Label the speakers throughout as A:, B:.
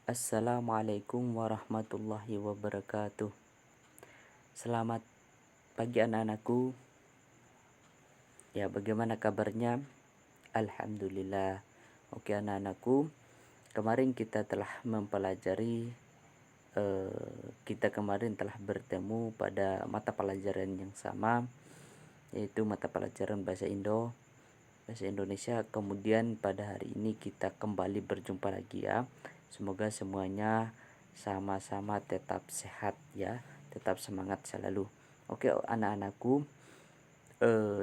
A: Assalamualaikum warahmatullahi wabarakatuh. Selamat pagi anak-anakku. Ya, bagaimana kabarnya? Alhamdulillah. Oke anak-anakku, kemarin kita telah mempelajari kita kemarin telah bertemu pada mata pelajaran yang sama, yaitu mata pelajaran bahasa Indonesia. Kemudian pada hari ini kita kembali berjumpa lagi ya. Semoga semuanya sama-sama tetap sehat ya, tetap semangat selalu. Oke anak-anakku,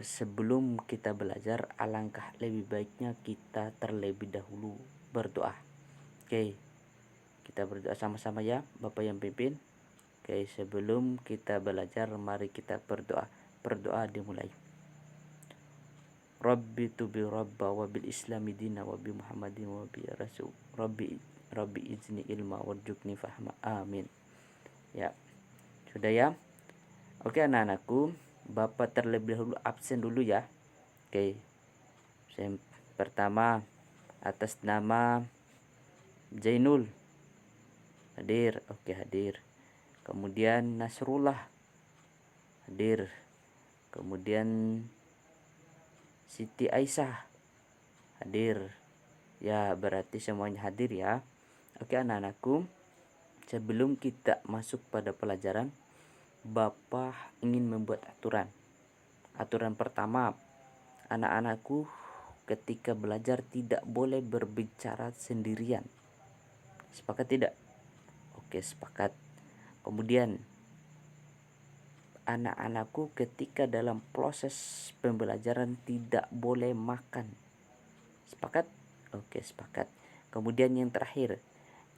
A: sebelum kita belajar, alangkah lebih baiknya kita terlebih dahulu berdoa. Oke, kita berdoa sama-sama ya, Bapak yang pimpin. Oke, sebelum kita belajar, mari kita berdoa. Berdoa dimulai. Rabbi tubi rabba wa bil islami dina wa bi muhammadin wa bi rasul Rabbi izni ilma warjukni fahma, amin. Ya, sudah ya. Oke anak-anakku, Bapak terlebih dahulu absen dulu ya. Oke, pertama atas nama Zainul hadir. Oke, hadir. Kemudian Nasrullah hadir. Kemudian Siti Aisyah hadir. Ya, berarti semuanya hadir ya. Oke anak-anakku, sebelum kita masuk pada pelajaran, Bapak ingin membuat aturan. Aturan pertama, anak-anakku ketika belajar tidak boleh berbicara sendirian. Sepakat tidak? Oke, sepakat. Kemudian anak-anakku ketika dalam proses pembelajaran tidak boleh makan. Sepakat? Oke, sepakat. Kemudian yang terakhir,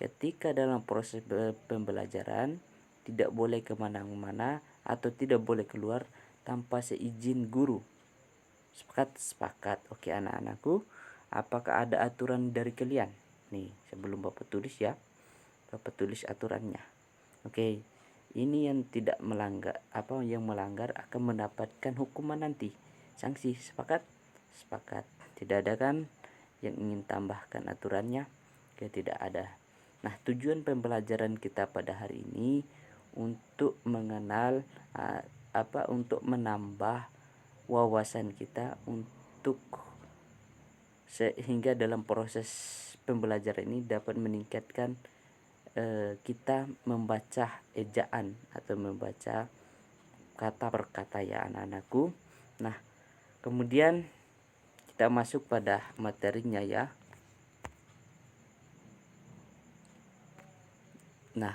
A: ketika dalam proses pembelajaran tidak boleh kemana-mana atau tidak boleh keluar tanpa seizin guru. Sepakat? Sepakat. Oke anak-anakku, apakah ada aturan dari kalian? Nih, sebelum Bapak tulis ya, Bapak tulis aturannya. Oke, ini yang tidak melanggar, yang melanggar akan mendapatkan hukuman nanti, sanksi. Sepakat? Sepakat. Tidak ada kan yang ingin tambahkan aturannya? Oke, tidak ada. Nah, tujuan pembelajaran kita pada hari ini untuk mengenal untuk menambah wawasan kita, untuk sehingga dalam proses pembelajaran ini dapat meningkatkan kita membaca ejaan atau membaca kata per kata ya anak-anakku. Nah, kemudian kita masuk pada materinya ya. Nah,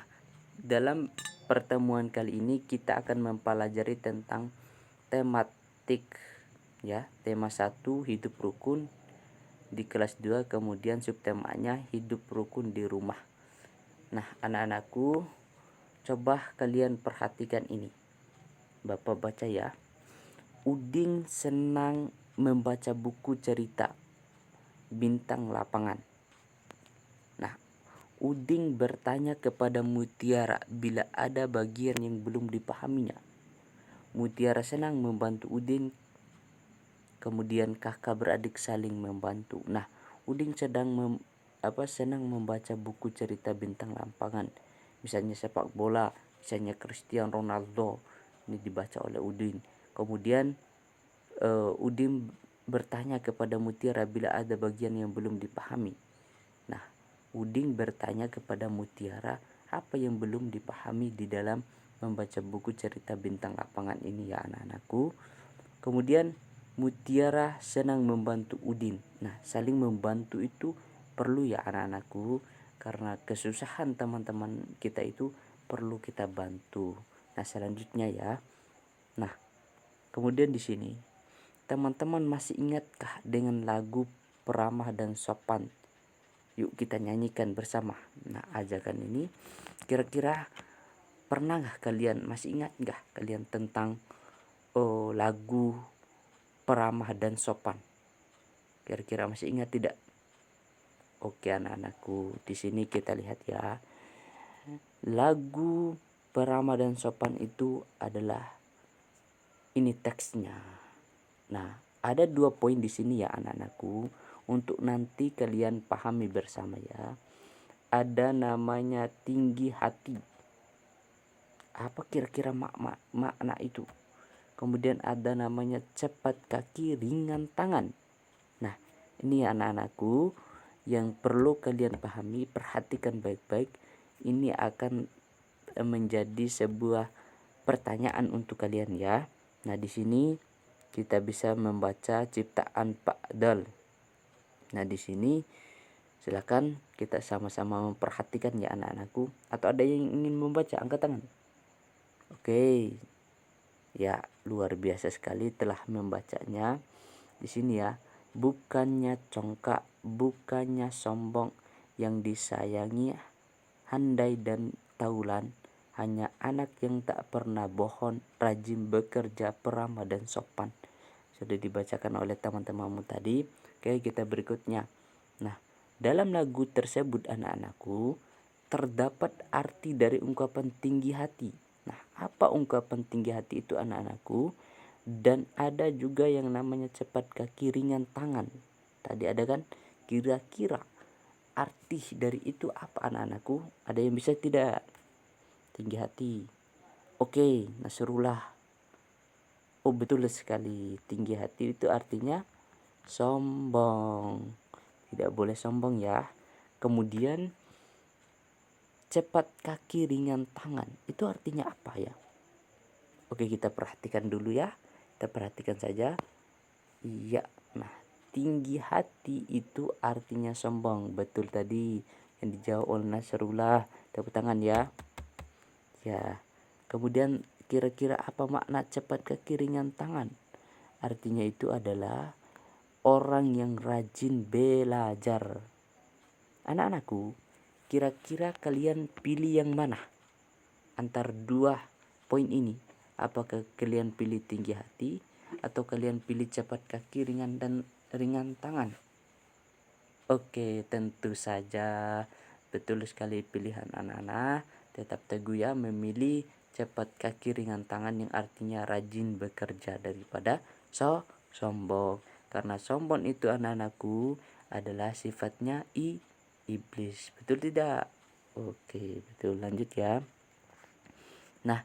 A: dalam pertemuan kali ini kita akan mempelajari tentang tematik ya. Tema 1 hidup rukun di kelas 2, kemudian subtemanya hidup rukun di rumah. Nah, anak-anakku, coba kalian perhatikan ini. Bapak baca ya. Udin senang membaca buku cerita bintang lapangan. Nah, Udin bertanya kepada Mutiara bila ada bagian yang belum dipahaminya. Mutiara senang membantu Udin. Kemudian kakak beradik saling membantu. Nah, Udin senang membaca buku cerita bintang lapangan. Misalnya sepak bola, misalnya Cristiano Ronaldo. Ini dibaca oleh Udin. Kemudian Udin bertanya kepada Mutiara bila ada bagian yang belum dipahami. Nah, Udin bertanya kepada Mutiara apa yang belum dipahami di dalam membaca buku cerita bintang lapangan ini ya anak-anakku. Kemudian Mutiara senang membantu Udin. Nah, saling membantu itu perlu ya anak-anakku, karena kesusahan teman-teman kita itu perlu kita bantu. Nah, selanjutnya ya. Nah, kemudian di sini teman-teman masih ingatkah dengan lagu Peramah dan Sopan? Yuk kita nyanyikan bersama. Nah, ajakan ini kira-kira pernah nggak kalian, masih ingat nggak kalian tentang lagu Peramah dan Sopan? Kira-kira masih ingat tidak? Oke anak-anakku, di sini kita lihat ya. Lagu Peramah dan Sopan itu adalah ini teksnya. Nah, ada 2 poin di sini ya anak-anakku, untuk nanti kalian pahami bersama ya. ada namanya tinggi hati. Apa kira-kira makna itu? Kemudian ada namanya cepat kaki, ringan tangan. Nah, ini anak-anakku yang perlu kalian pahami, perhatikan baik-baik. Ini akan menjadi sebuah pertanyaan untuk kalian ya. Nah, di sini kita bisa membaca ciptaan Pak Dal. Nah, di sini silakan kita sama-sama memperhatikan ya anak-anakku. Atau ada yang ingin membaca, angkat tangan. Oke. Ya, luar biasa sekali telah membacanya. Di sini ya, bukannya congkak, bukannya sombong, yang disayangi handai dan taulan, hanya anak yang tak pernah bohong, rajin bekerja, peramah dan sopan. Sudah dibacakan oleh teman-temanmu tadi. Oke, kita berikutnya. Nah, dalam lagu tersebut anak-anakku terdapat arti dari ungkapan tinggi hati. Nah, apa ungkapan tinggi hati itu anak-anakku? Dan ada juga yang namanya cepat kaki, ringan tangan. Tadi ada kan? Kira-kira arti dari itu apa anak-anakku? Ada yang bisa tidak? Tinggi hati. Oke, Nasrullah. Oh, betul sekali. Tinggi hati itu artinya sombong. Tidak boleh sombong ya. Kemudian cepat kaki, ringan tangan. Itu artinya apa ya? Oke, kita perhatikan dulu ya. Kita perhatikan saja. Iya. Nah, tinggi hati itu artinya sombong. Betul tadi yang dijawab oleh Nasrullah. Tepuk tangan ya. Ya. Kemudian kira-kira apa makna cepat kaki, ringan tangan? Artinya itu adalah orang yang rajin belajar. Anak-anakku, kira-kira kalian pilih yang mana antar dua poin ini? Apakah kalian pilih tinggi hati atau kalian pilih cepat kaki, ringan tangan? Oke, tentu saja betul sekali pilihan anak-anak. Tetap teguh ya memilih cepat kaki, ringan tangan yang artinya rajin bekerja daripada sombong. Karena sombong itu anak-anakku adalah sifatnya iblis. Betul tidak? Oke, betul. Lanjut ya. Nah,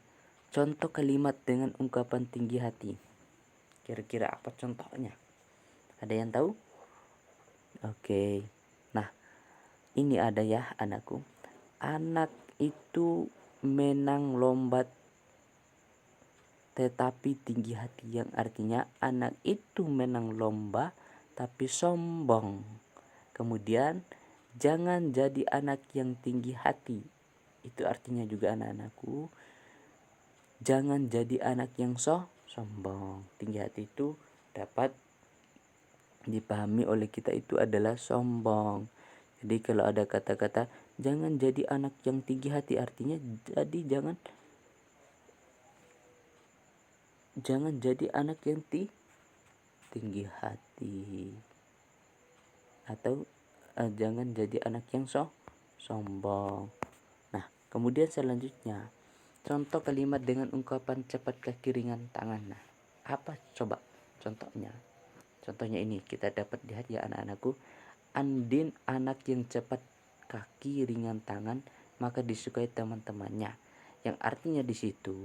A: contoh kalimat dengan ungkapan tinggi hati. Kira-kira apa contohnya? Ada yang tahu? Oke. Nah, ini ada ya anakku. Anak itu menang lomba tetapi tinggi hati, yang artinya anak itu menang lomba tapi sombong. Kemudian jangan jadi anak yang tinggi hati. Itu artinya juga anak-anakku, jangan jadi anak yang sombong. Tinggi hati itu dapat dipahami oleh kita itu adalah sombong. Jadi kalau ada kata-kata jangan jadi anak yang tinggi hati, artinya jadi jangan jadi anak yang tinggi hati, atau jangan jadi anak yang sombong. Nah, kemudian selanjutnya contoh kalimat dengan ungkapan cepat kaki, ringan tangan. Nah, apa coba contohnya? Contohnya ini kita dapat lihat ya anak-anakku. Andin anak yang cepat kaki, ringan tangan, maka disukai teman-temannya. Yang artinya di situ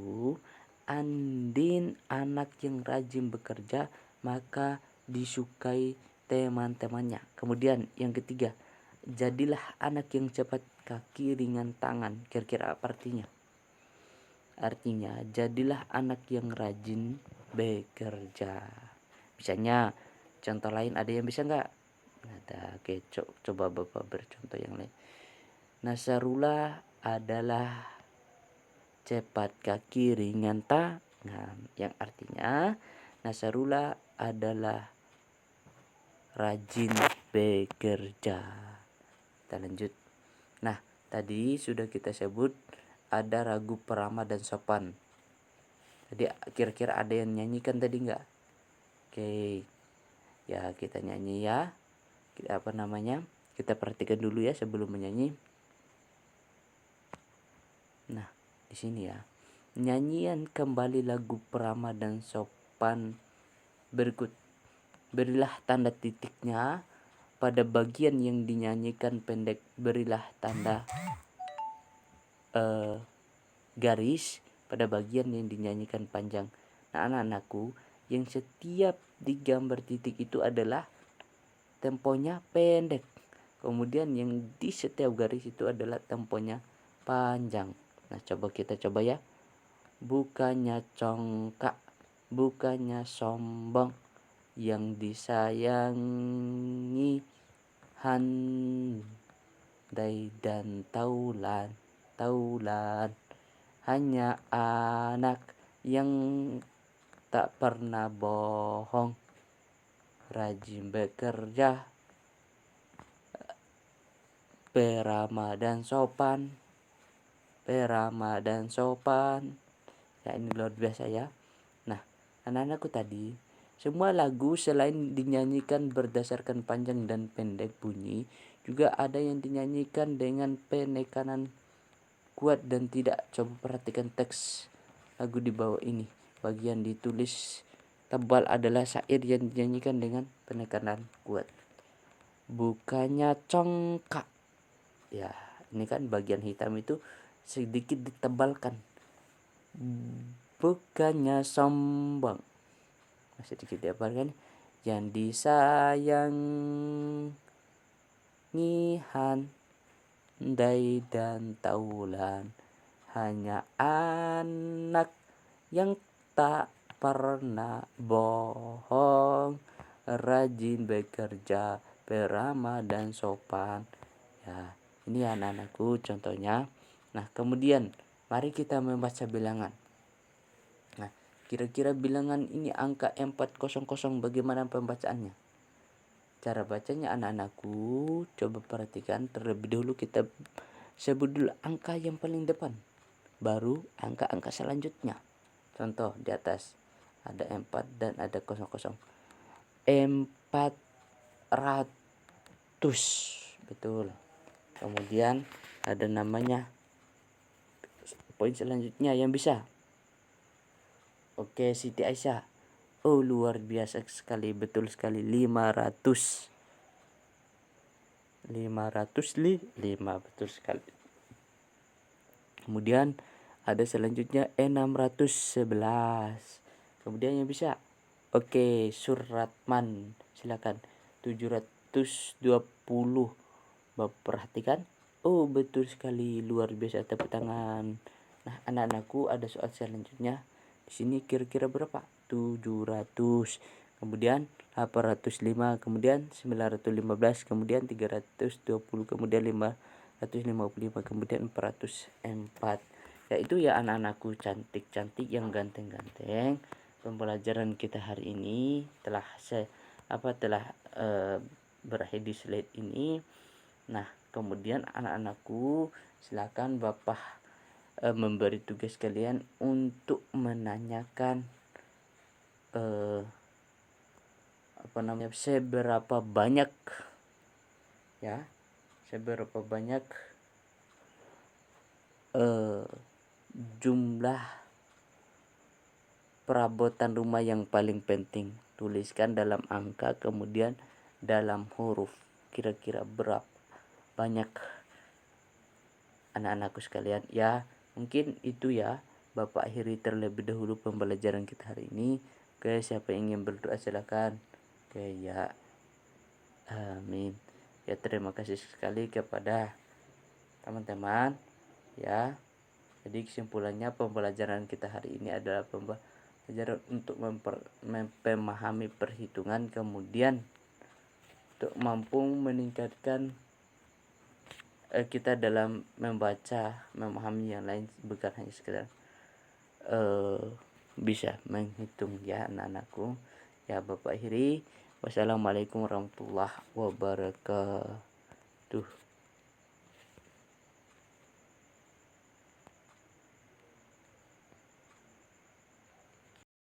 A: Andin anak yang rajin bekerja, maka disukai teman-temannya. Kemudian yang ketiga, jadilah anak yang cepat kaki, ringan tangan. Kira-kira apa artinya? Artinya jadilah anak yang rajin bekerja. Misalnya contoh lain ada yang bisa nggak? Ada. Oke, coba Bapak bercontoh yang lain. Nasrullah adalah cepat kaki, ringan tangan. Yang artinya Nasrullah adalah rajin bekerja. Kita lanjut. Nah, tadi sudah kita sebut ada ragu, peramah dan sopan. Tadi kira-kira ada yang nyanyikan tadi nggak? Oke. Ya, kita nyanyi ya. Kita perhatikan dulu ya sebelum menyanyi. Nah, di sini ya. Nyanyian kembali lagu peramah dan sopan berikut. Berilah tanda titiknya pada bagian yang dinyanyikan pendek berilah tanda garis, pada bagian yang dinyanyikan panjang. Nah, anak-anakku, yang setiap digambar titik itu adalah temponya pendek. Kemudian yang di setiap garis itu adalah temponya panjang. Nah, kita coba ya. Bukannya congkak, bukannya sombong, yang disayangi handai dan taulan, hanya anak yang tak pernah bohong, rajin bekerja, peramah dan sopan. Ya, ini luar biasa ya. Nah, anak-anakku, tadi semua lagu selain dinyanyikan berdasarkan panjang dan pendek bunyi, juga ada yang dinyanyikan dengan penekanan kuat dan tidak. Coba perhatikan teks lagu di bawah ini. Bagian ditulis tebal adalah syair yang dinyanyikan dengan penekanan kuat. Bukannya congkak. Ya, ini kan bagian hitam itu sedikit ditebalkan. Bukannya sombong, sedikit ditebalkan. Yang disayangi handai dan taulan, hanya anak yang tak pernah bohong, rajin bekerja, peramah dan sopan. Ya, ini anak-anakku contohnya. Nah, kemudian mari kita membaca bilangan. Nah, kira-kira bilangan ini angka 400 bagaimana pembacaannya? Cara bacanya anak-anakku, coba perhatikan. Terlebih dahulu kita sebut dulu angka yang paling depan, baru angka-angka selanjutnya. Contoh di atas ada 4 dan ada 00. 400, betul. Kemudian ada namanya poin selanjutnya yang bisa. Oke, Siti Aisyah. Oh, luar biasa sekali, betul sekali, 500. 5 betul sekali. Kemudian ada selanjutnya 611. Kemudian yang bisa. Oke, Suratman, silakan. 720. Bapak perhatikan. Oh, betul sekali, luar biasa, tepuk tangan. Nah, anak-anakku, ada soal selanjutnya. Di sini kira-kira berapa? 700. Kemudian 805, kemudian 915, kemudian 320, kemudian 555, kemudian 404. Yaitu ya anak-anakku cantik-cantik yang ganteng-ganteng. Pembelajaran kita hari ini telah berakhir di slide ini. Nah, kemudian anak-anakku, silakan Bapak memberi tugas kalian untuk menanyakan seberapa banyak jumlah perabotan rumah yang paling penting. Tuliskan dalam angka, kemudian dalam huruf. Kira-kira berapa banyak, anak-anakku sekalian ya. Mungkin itu ya, Bapak akhiri terlebih dahulu pembelajaran kita hari ini. Oke, siapa yang ingin berdoa silakan. Oke ya, amin ya. Terima kasih sekali kepada teman-teman ya. Jadi kesimpulannya, pembelajaran kita hari ini adalah pembelajaran untuk memahami perhitungan, kemudian untuk mampu meningkatkan kita dalam membaca, memahami yang lain, bukan hanya sekedar bisa menghitung ya anak-anakku ya. Bapak akhiri, wassalamualaikum warahmatullahi wabarakatuh.